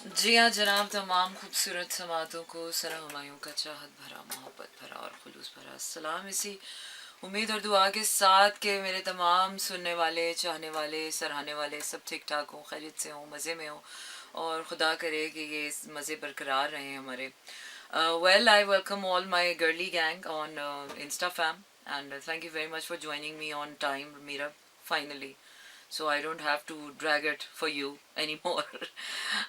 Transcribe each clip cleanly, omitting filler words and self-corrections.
जी हाँ जनाब, तमाम खूबसूरत समातों को सरा हमायूं का चाहत भरा, मोहब्बत भरा और खुलूस भरा सलाम। इसी उम्मीद और दुआ के साथ कि मेरे तमाम सुनने वाले, चाहने वाले, सराहने वाले सब ठीक ठाक हों, खैरियत से हों, मज़े में हों और खुदा करे कि ये मज़े बरकरार रहें हमारे। Well, I welcome all my girly gang on InstaFam, and thank you very much for joining me on time, Mira, finally. So I don't have to drag it for you anymore.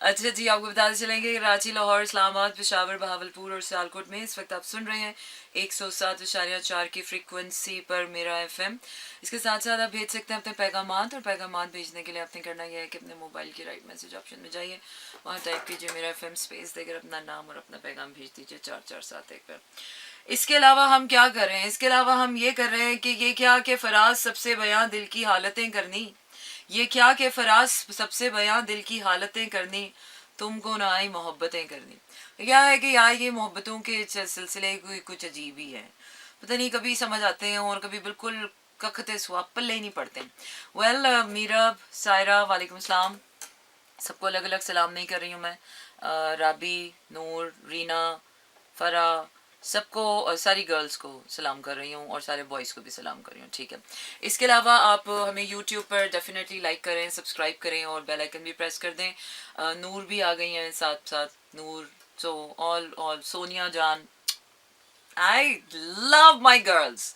अच्छा जी, आपको बताते चलेंगे कि रांची, लाहौर, इस्लामाबाद, पेशावर, बहावलपुर और सियालकोट में इस वक्त आप सुन रहे हैं 107.4 की फ्रीक्वेंसी पर मेरा एफएम। इसके साथ साथ आप भेज सकते हैं अपने पैगामात, और पैगामात भेजने के लिए आपने करना यह है कि अपने मोबाइल की राइट मैसेज ऑप्शन में जाइए, वहाँ टाइप कीजिए मेरा एफएम, स्पेस देकर अपना नाम और अपना पैगाम भेज दीजिए 4471 पर। इसके अलावा हम क्या कर रहे हैं? इसके अलावा हम ये कर रहे हैं कि ये क्या कि फराज सबसे बयां दिल की हालतें करनी, ये क्या कि फराज सबसे बयां दिल की हालतें करनी, तुमको ना आई मोहब्बतें करनी। क्या है कि यार ये मोहब्बतों के सिलसिले कुछ अजीब ही है, पता नहीं कभी समझ आते हैं और कभी बिल्कुल कखते स्वाब पल्ले ही नहीं पड़ते। वेल मीरब, सायरा, वालेकुम सलाम, सबको अलग अलग सलाम नहीं कर रही हूँ मैं। राबी, नूर, रीना, फरा, सबको सारी गर्ल्स को सलाम कर रही हूँ और सारे बॉयज़ को भी सलाम कर रही हूँ, ठीक है। इसके अलावा आप हमें यूट्यूब पर डेफिनेटली लाइक करें, सब्सक्राइब करें और बेल आइकन भी प्रेस कर दें। नूर भी आ गई हैं साथ साथ, नूर, सो ऑल सोनिया जान, I love my girls.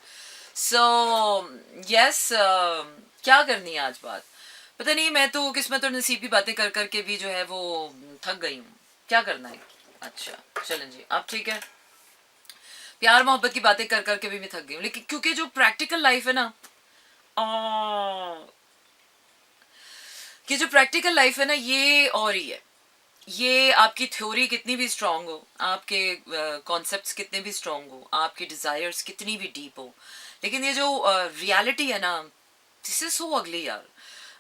So yes, क्या करनी है आज बात, पता नहीं, मैं तो किस्मत और नसीब की बातें कर कर के भी जो है वो थक गई हूँ। क्या करना है? अच्छा चलें जी, अब ठीक है। प्यार मोहब्बत की बातें कर कर के भी मैं थक गई हूँ, लेकिन क्योंकि जो प्रैक्टिकल लाइफ है ना, कि जो प्रैक्टिकल लाइफ है ना, ये और ही है। ये आपकी थ्योरी कितनी भी स्ट्रांग हो, आपके कॉन्सेप्ट्स कितने भी स्ट्रांग हो, आपके डिज़ायर्स कितनी भी डीप हो, लेकिन ये जो रियलिटी है ना, दिस इज सो अगली यार।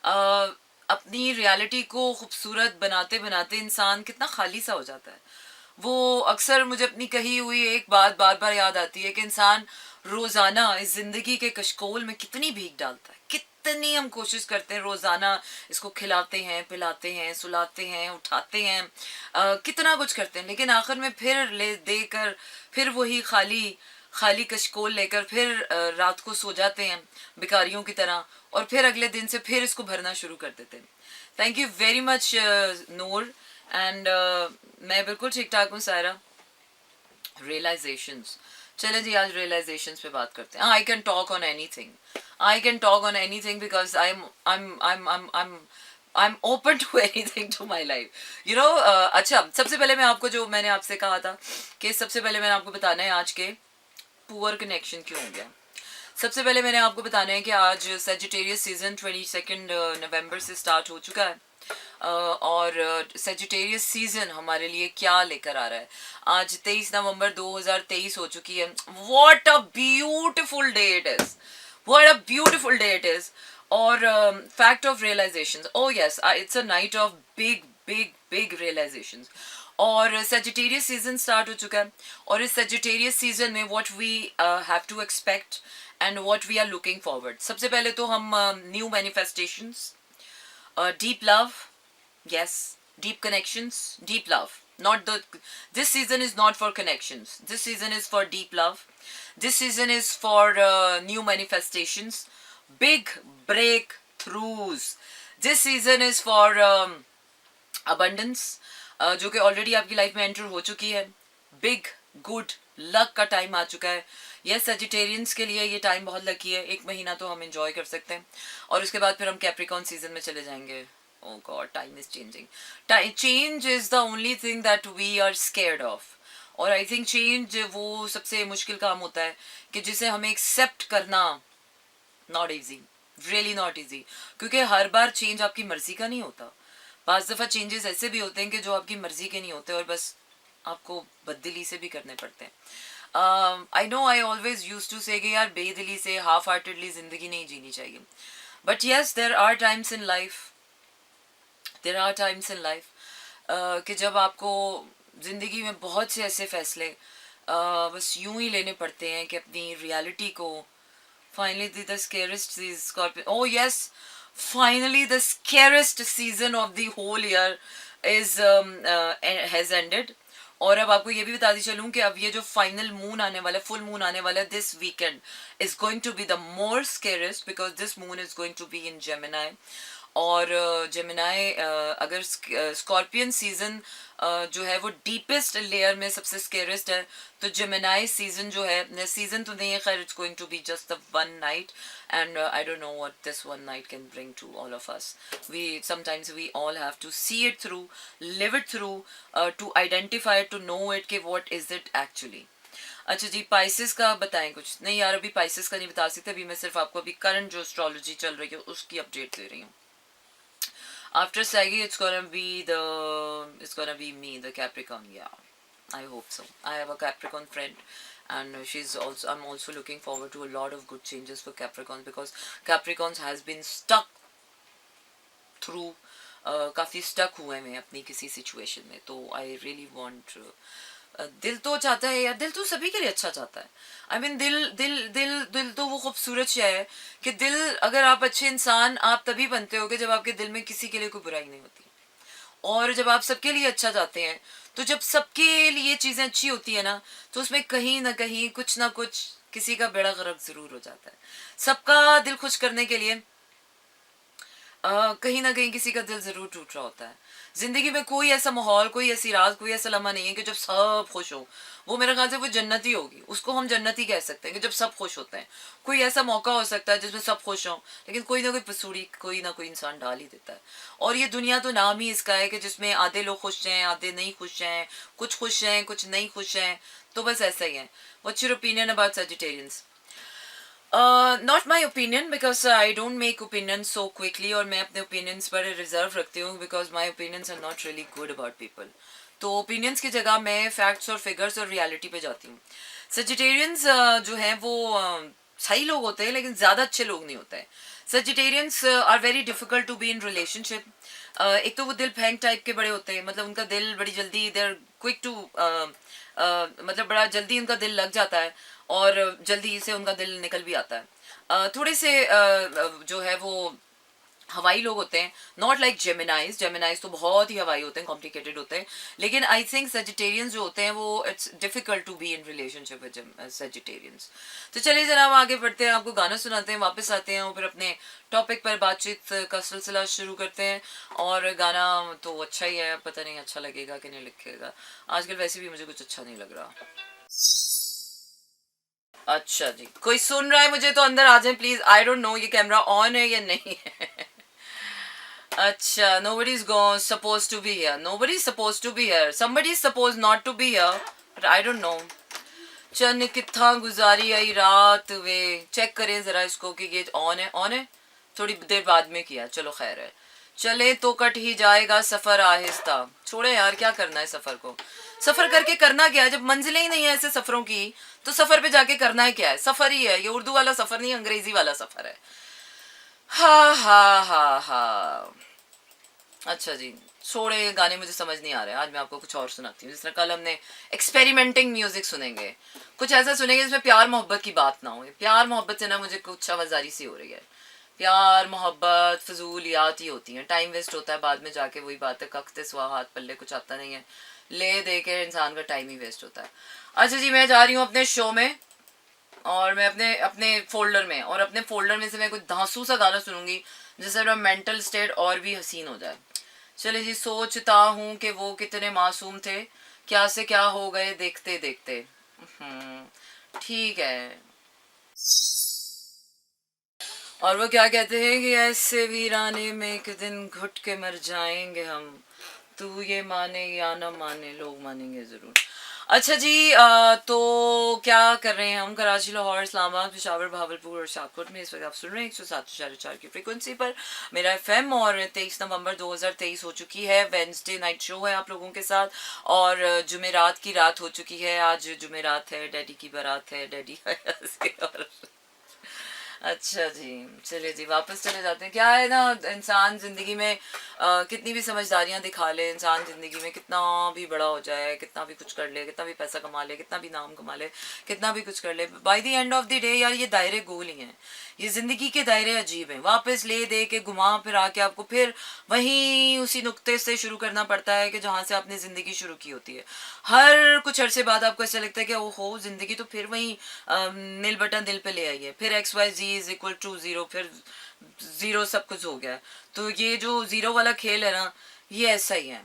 uh, अपनी रियलिटी को खूबसूरत बनाते बनाते इंसान कितना खाली सा हो जाता है। वो अक्सर मुझे अपनी कही हुई एक बात बार बार याद आती है कि इंसान रोज़ाना इस ज़िंदगी के कशकोल में कितनी भीग डालता है, कितनी हम कोशिश करते हैं रोज़ाना, इसको खिलाते हैं, पिलाते हैं, सुलाते हैं, उठाते हैं, कितना कुछ करते हैं, लेकिन आखिर में फिर ले देकर फिर वही खाली खाली कशकोल लेकर फिर रात को सो जाते हैं भिखारियों की तरह, और फिर अगले दिन से फिर इसको भरना शुरू कर देते हैं। Thank you very much Noor, and मैं बिल्कुल ठीक ठाक हूँ सायरा। रियलाइजेशंस, चले जी आज रियलाइजेशंस पे बात करते हैं। I can talk on anything, I can talk on anything because I am open to anything to my life, you know. अच्छा, सबसे पहले मैं आपको, जो मैंने आपसे कहा था कि सबसे पहले मैंने आपको बताना है आज के पुअर कनेक्शन क्यों हो गया। सबसे पहले मैंने आपको बताना है कि आज सेजिटेरियस सीजन 22 नवंबर से स्टार्ट हो चुका है, और सेजिटेरियस सीजन हमारे लिए क्या लेकर आ रहा है। आज 23 नवंबर 2023 हो चुकी है। What a beautiful day it is, what a beautiful day it is. और fact of realization, oh yes, it's a night of big big big realization. और सेजिटेरियस सीजन स्टार्ट हो चुका है, और इस सेजिटेरियस सीजन में what we have to expect and what we are looking forward. सबसे पहले तो हम new manifestations, deep love, yes, deep connections, deep love, not the, this season is not for connections, this season is for deep love, this season is for new manifestations, big breakthroughs, this season is for abundance, जो कि already आपकी life में enter हो चुकी है। Big good luck का time आ चुका है। यस, सेजिटेरियंस के लिए ये टाइम बहुत लकी है, एक महीना तो हम एंजॉय कर सकते हैं, और उसके बाद फिर हम कैप्रिकॉन सीजन में चले जाएंगे। Oh God, time is changing, change is the only thing that we are scared of. और आई थिंक चेंज वो सबसे मुश्किल काम होता है कि जिसे हमें एक्सेप्ट करना not easy, really not easy, क्योंकि हर बार चेंज आपकी मर्जी का नहीं होता। बाज़ दफ़ा चेंजेस ऐसे भी होते हैं कि जो आपकी मर्जी के नहीं होते और बस आपको बददिली से भी करने पड़ते हैं। I know, I always use to say कि यार बेदिली से, हाफ हार्टेडली ज़िंदगी नहीं जीनी चाहिए, but yes, there are times in life, there are times in life कि जब आपको ज़िंदगी में बहुत से ऐसे फैसले बस यूं ही लेने पड़ते हैं कि अपनी रियलिटी को, finally the scariest season, Scorpion. Oh yes, finally the scariest season of the whole year is has ended. और अब आपको ये भी बताती चलूँ कि अब ये जो फाइनल मून आने वाला है, फुल मून आने वाला है this weekend, is going to be the more scariest because this moon is going to be in Gemini. और जेमिनाई अगर स्कॉर्पियन सीजन जो है वो डीपेस्ट लेयर में सबसे स्केरेस्ट है, तो जेमिनाई सीजन जो है, सीजन तो नहीं है खैर, it's going to be just the one night. and I don't know what this one night can bring to all of us. Sometimes we all have to see it through, live it through, to identify it, to know it कि what is it actually. अच्छा जी, Pisces का बताएं कुछ. नहीं यार, अभी Pisces का नहीं बता सकते, अभी मैं सिर्फ आपको अभी करंट जो एस्ट्रोलॉजी चल रही है उसकी अपडेट दे रही हूँ. After Sagi, it's gonna be me, the Capricorn. Yeah, I hope so. I have a Capricorn friend, and I'm also looking forward to a lot of good changes for Capricorns, because Capricorns has been stuck through काफ़ी stuck हुए हैं अपनी किसी situation में. तो I really want, दिल तो चाहता है यार, दिल तो सभी के लिए अच्छा चाहता है. आई मीन दिल दिल दिल दिल तो वो खूबसूरत शय है कि दिल, अगर आप अच्छे इंसान आप तभी बनते हो कि जब आपके दिल में किसी के लिए कोई बुराई नहीं होती. और जब आप सबके लिए अच्छा चाहते हैं, तो जब सबके लिए चीज़ें अच्छी होती है ना, तो उसमें कहीं ना कहीं कुछ ना कुछ किसी का बेड़ा गर्क ज़रूर हो जाता है. सबका दिल खुश करने के लिए कहीं ना कहीं किसी का दिल ज़रूर टूट रहा होता है. ज़िंदगी में कोई ऐसा माहौल, कोई ऐसी रात, कोई ऐसा लम्हा नहीं है कि जब सब खुश हो. वो मेरे ख्याल से वो जन्नती होगी, उसको हम जन्नती कह सकते हैं कि जब सब खुश होते हैं. कोई ऐसा मौका हो सकता है जिसमें सब खुश हों, लेकिन कोई ना कोई पसूड़ी कोई ना कोई इंसान डाल ही देता है. और ये दुनिया तो नाम ही इसका है कि जिसमें आधे लोग खुश हैं, आधे नहीं खुश हैं, कुछ खुश हैं, कुछ नहीं खुश हैं. तो बस ऐसा ही है. What's your opinion about Sagittarians? Not my opinion, because I don't make opinion so quickly, और मैं अपने ओपिनियंस पर रिजर्व रखती हूँ because my opinions are not really good about people. तो ओपिनियंस की जगह मैं फैक्ट्स और फिगर्स और रियलिटी पे जाती हूँ. सजिटेरियंस जो हैं वो सही लोग होते हैं, लेकिन ज़्यादा अच्छे लोग नहीं होते हैं. Sagittarians are very difficult to be in relationship. एक तो वो दिल फेंक टाइप के बड़े होते हैं, मतलब उनका दिल बड़ी जल्दी, देर क्विक टू, मतलब बड़ा जल्दी उनका दिल लग जाता है और जल्दी से उनका दिल निकल भी आता है. थोड़े से जो है वो हवाई लोग होते हैं, नॉट लाइक जेमिनाइज. जेमिनाइज तो बहुत ही हवाई होते हैं, कॉम्प्लिकेटेड होते हैं. लेकिन आई थिंक सजिटेरियंस जो होते हैं वो it's difficult to be in relationship with Sagittarians. तो चलिए जनाब आगे बढ़ते हैं, आपको गाना सुनाते हैं, वापस आते हैं और फिर अपने टॉपिक पर बातचीत का सिलसिला शुरू करते हैं. और गाना तो अच्छा ही है, पता नहीं अच्छा लगेगा कि नहीं लगेगा. आजकल वैसे भी मुझे कुछ अच्छा नहीं लग रहा. अच्छा जी, कोई सुन रहा है मुझे तो अंदर आ जाए प्लीज. आई डोंट नो ये कैमरा ऑन है या नहीं है. अच्छा, nobody is supposed to be here. Nobody is supposed to be here. Somebody is supposed not to be here. But I don't know. चन कितना गुजारी आई रात वे. चेक करें जरा इसको कि ये ऑन है. ऑन है, थोड़ी देर बाद में किया, चलो खैर है. चले तो कट ही जाएगा सफर आहिस्ता. छोड़े यार, क्या करना है सफर को. सफर करके करना क्या है, जब मंजिलें ही नहीं है ऐसे सफरों की, तो सफर पे जाके करना है क्या है. सफर ही है ये, उर्दू वाला सफर नहीं, अंग्रेजी वाला सफर है. हा हा हा हा. अच्छा जी, छोड़े गाने मुझे समझ नहीं आ रहे. आज मैं आपको कुछ और सुनाती हूँ. जिस तरह कल हमने एक्सपेरिमेंटिंग म्यूजिक सुनेंगे, कुछ ऐसा सुनेंगे जिसमें प्यार मोहब्बत की बात ना हो. प्यार मोहब्बत से ना मुझे कुछ आवाजारी सी हो रही है. प्यार मोहब्बत फजूलियात ही होती हैं, टाइम वेस्ट होता है. बाद में जाके वही बात है, कखते सुहा हाथ पल्ले कुछ आता नहीं है, ले दे के इंसान का टाइम ही वेस्ट होता है. अच्छा जी, मैं जा रही हूँ अपने शो में, और मैं अपने अपने फोल्डर में, और अपने फोल्डर में से मैं कुछ धांसू सा गाना सुनूंगी जिससे मेरा मेंटल स्टेट और भी हसीन हो जाए. चले जी, सोचता हूँ कि वो कितने मासूम थे, क्या से क्या हो गए देखते देखते. ठीक है. और वो क्या कहते हैं कि ऐसे वीराने में एक दिन घुट के मर जाएंगे हम, तू ये माने या ना माने, लोग मानेंगे ज़रूर. अच्छा जी, तो क्या कर रहे हैं हम. कराची, लाहौर, इस्लामाबाद, पेशावर, भावलपुर और शाहकोट में इस वक्त आप सुन रहे हैं 107.4 की फ्रीक्वेंसी पर मेरा एफएम. और 23 नवंबर 2023 हो चुकी है. वेडनेसडे नाइट शो है आप लोगों के साथ, और जुमेरात की रात हो चुकी है. आज जुमेरात है, डैडी की बारात है, डैडी और अच्छा जी, चलिए जी वापस चले जाते हैं। क्या है ना, इंसान ज़िंदगी में कितनी भी समझदारियाँ दिखा ले, इंसान ज़िंदगी में कितना भी बड़ा हो जाए, कितना भी कुछ कर ले, कितना भी पैसा कमा ले, कितना भी नाम कमा ले, कितना भी कुछ कर ले, by the end of the day यार ये दायरे गोल ही हैं। ये ज़िंदगी के दायरे अजीब हैं, वापस ले दे के घुमा फिरा के आपको फिर वहीं उसी नुक्ते से शुरू करना पड़ता है कि जहाँ से आपने ज़िंदगी शुरू की होती है। हर कुछ अरसे बाद आपको ऐसा लगता है कि ओहो ज़िंदगी तो फिर वहीं नील बटन दिल पे ले आई है, फिर x y g is equal to zero, फिर ज़ीरो सब कुछ हो गया है। तो ये जो ज़ीरो वाला खेल है ना, ये ऐसा ही है।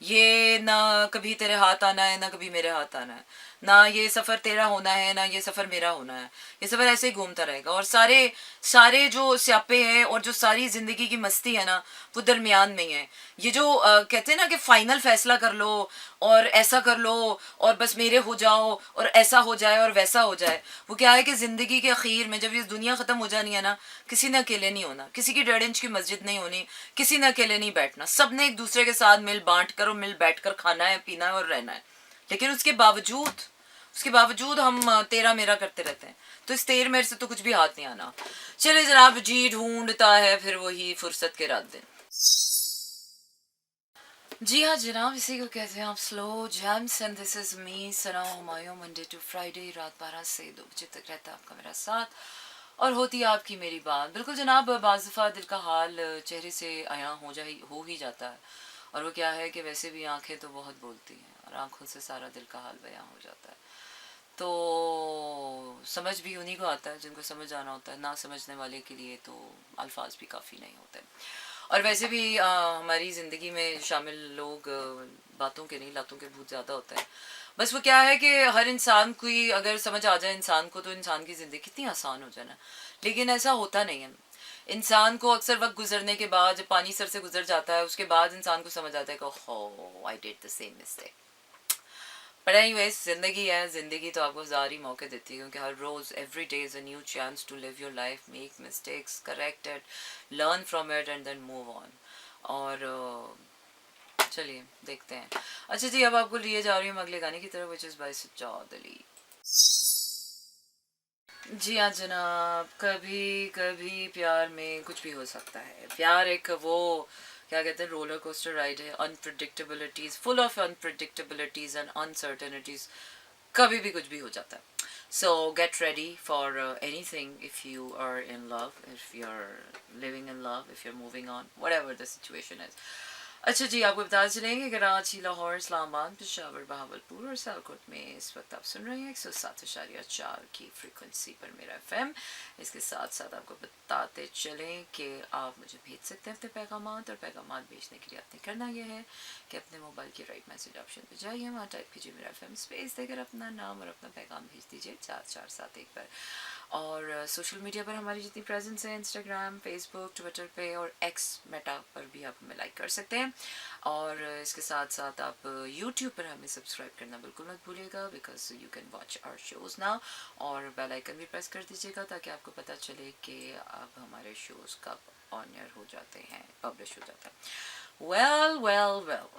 ये ना कभी तेरे हाथ आना है, ना कभी मेरे हाथ आना है, ना ये सफ़र तेरा होना है, ना ये सफ़र मेरा होना है। ये सफ़र ऐसे ही घूमता रहेगा, और सारे सारे जो स्यापे हैं और जो सारी ज़िंदगी की मस्ती है ना, वो दरमियान में ही है। ये जो कहते हैं ना कि फ़ाइनल फ़ैसला कर लो और ऐसा कर लो और बस मेरे हो जाओ और ऐसा हो जाए और वैसा हो जाए, वो क्या है कि ज़िंदगी के आखिर में जब ये दुनिया ख़त्म हो जानी है ना, किसी ने अकेले नहीं होना, किसी की 1.5 इंच की मस्जिद नहीं होनी, किसी ने अकेले नहीं बैठना, सब ने एक दूसरे के साथ मिल बांट कर और मिल बैठ कर खाना है, पीना है और रहना है। लेकिन उसके बावजूद हम तेरा मेरा करते रहते हैं। तो इस तेर मेर से तो कुछ भी हाथ नहीं आना। चले जनाब, जी ढूंढता है फिर वही फुर्सत के रात दिन। जी हाँ जनाब, इसी को कहते हैं आप slow jams, and this is me Sana Humayun. Monday to Friday रात 12 से 2 बजे तक रहता है आपका मेरा साथ, और होती है आपकी मेरी बात। बिल्कुल जनाब, बाज़ दफ़ा दिल का हाल चेहरे से आया हो ही जाता है, और वो क्या है कि वैसे भी आंखें तो बहुत बोलती हैं, और आंखों से सारा दिल का हाल बयां हो जाता है। तो समझ भी उन्हीं को आता है जिनको समझ आना होता है, ना समझने वाले के लिए तो अल्फाज भी काफ़ी नहीं होते। और वैसे भी हमारी ज़िंदगी में शामिल लोग बातों के नहीं लातों के बहुत ज़्यादा होते हैं। बस वो क्या है कि हर इंसान को ही अगर समझ आ जाए इंसान को, तो इंसान की ज़िंदगी कितनी आसान हो जाए ना। लेकिन ऐसा होता नहीं है। इंसान को अक्सर वक्त गुजरने के बाद, जब पानी सर से गुजर जाता है, उसके बाद इंसान को समझ आता है कि हो I did the same mistake. पर एनीवेज, ज़िंदगी है, ज़िंदगी तो आपको ज़ारी मौके देती है, क्योंकि हर रोज़ every day is a new chance to live your life, make mistakes, correct it, learn from it and then move on. और चलिए देखते हैं। अच्छा जी, अब आपको लिए जा रही हूँ अगले गाने की तरफ, which is by Sajjad Ali. जी हाँ जनाब, कभी कभी प्यार में कुछ भी हो सकता है। प्यार एक वो क्या कहते हैं, रोलर कोस्टर राइड है, unpredictabilities, full of unpredictabilities and uncertainties. कभी भी कुछ भी हो जाता है। So get ready for anything if you are in love, if you are living in love, if you are moving on, whatever the situation is. अच्छा जी, आपको बता चलेंगे कराची, लाहौर, इस्लामाबाद, पेशावर, बहावलपुर और सियालकोट में इस वक्त आप सुन रहे हैं 107.4 की फ्रीक्वेंसी पर मेरा एफएम। इसके साथ साथ आपको बताते चलें कि आप मुझे भेज सकते हैं अपने पैगामात, और पैगामात भेजने के लिए आपने करना यह है कि अपने मोबाइल के राइट मैसेज ऑप्शन पर जाइए, वहाँ टाइप कीजिए मेरा एफएम, स्पेस देकर अपना नाम और अपना पैगाम भेज दीजिए 4471 पर। और सोशल मीडिया पर हमारी जितनी प्रेजेंस है, इंस्टाग्राम, फेसबुक, ट्विटर पे और एक्स मेटा पर भी आप हमें लाइक कर सकते हैं। और इसके साथ साथ आप यूट्यूब पर हमें सब्सक्राइब करना बिल्कुल मत भूलिएगा, because you can watch our shows now. और बेल आइकन भी प्रेस कर दीजिएगा ताकि आपको पता चले कि अब हमारे शोज़ कब ऑन एयर हो जाते हैं, पब्लिश हो जाता है। Well,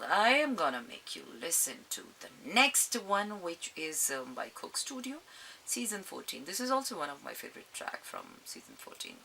I am gonna make you listen to the next one, which is by Cook Studio, Season 14. This is also one of my favorite track from Season 14.